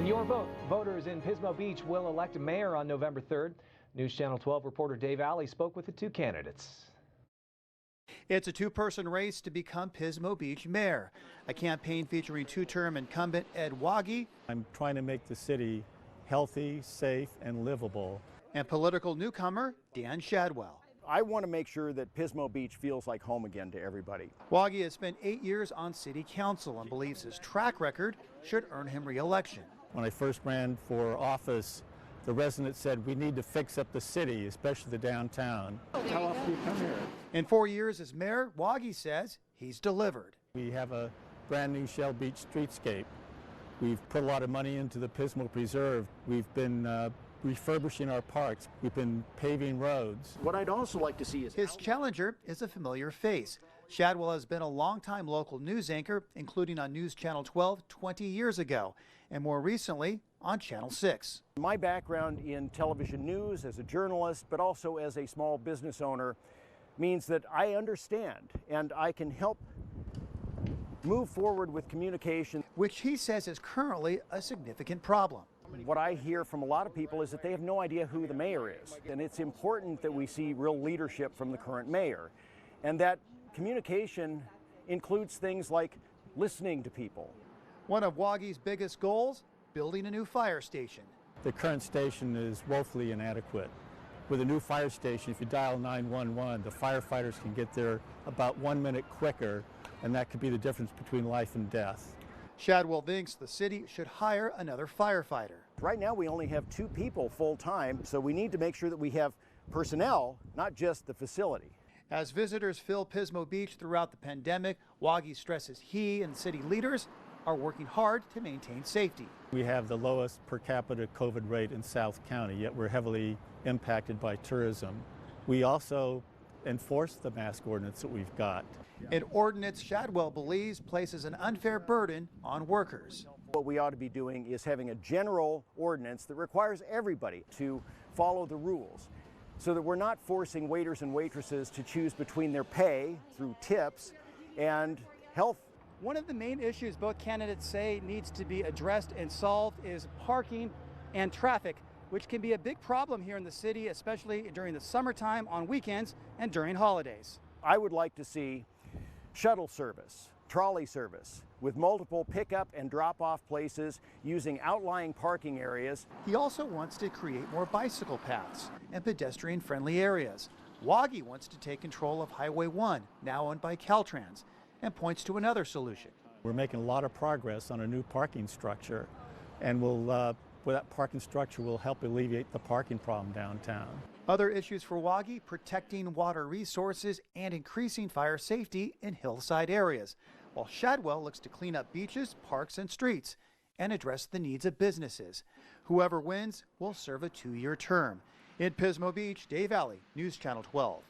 And your vote. Voters in Pismo Beach will elect a mayor on November 3rd. News Channel 12 reporter Dave Alley spoke with the two candidates. It's a two-person race to become Pismo Beach mayor. A campaign featuring two-term incumbent Ed Waggy. I'm trying to make the city healthy, safe, and livable. And political newcomer Dan Shadwell. I want to make sure that Pismo Beach feels like home again to everybody. Waggy has spent 8 years on city council and believes his track record should earn him re-election. When I first ran for office, the residents said we need to fix up the city, especially the downtown. How often do you come here? In 4 years as mayor, Waggy says he's delivered. We have a brand new Shell Beach streetscape. We've put a lot of money into the Pismo Preserve. We've been refurbishing our parks. We've been paving roads. What I'd also like to see is his challenger is a familiar face. Shadwell has been a longtime local news anchor, including on News Channel 12 20 years ago, and more recently on Channel 6. My background in television news as a journalist, but also as a small business owner, means that I understand and I can help move forward with communication, which he says is currently a significant problem. What I hear from a lot of people is that they have no idea who the mayor is. And it's important that we see real leadership from the current mayor. And that communication includes things like listening to people. One of Waggy's biggest goals, building a new fire station. The current station is woefully inadequate. With a new fire station, if you dial 911, the firefighters can get there about 1 minute quicker, and that could be the difference between life and death. Shadwell thinks the city should hire another firefighter. Right now we only have 2 people full-time, so we need to make sure that we have personnel, not just the facility. As visitors fill Pismo Beach throughout the pandemic, Waggy stresses he and city leaders are working hard to maintain safety. We have the lowest per capita COVID rate in South County, yet we're heavily impacted by tourism. We also enforce the mask ordinance that we've got. An ordinance Shadwell believes places an unfair burden on workers. What we ought to be doing is having a general ordinance that requires everybody to follow the rules so that we're not forcing waiters and waitresses to choose between their pay through tips and health. One of the main issues both candidates say needs to be addressed and solved is parking and traffic, which can be a big problem here in the city, especially during the summertime, on weekends, and during holidays. I would like to see shuttle service, trolley service, with multiple pickup and drop-off places using outlying parking areas. He also wants to create more bicycle paths and pedestrian-friendly areas. Waggy wants to take control of Highway 1, now owned by Caltrans, and points to another solution. We're making a lot of progress on a new parking structure, and that parking structure will help alleviate the parking problem downtown. Other issues for Waggy: protecting water resources and increasing fire safety in hillside areas, while Shadwell looks to clean up beaches, parks, and streets and address the needs of businesses. Whoever wins will serve a 2-year term. In Pismo Beach, Dave Alley, News Channel 12.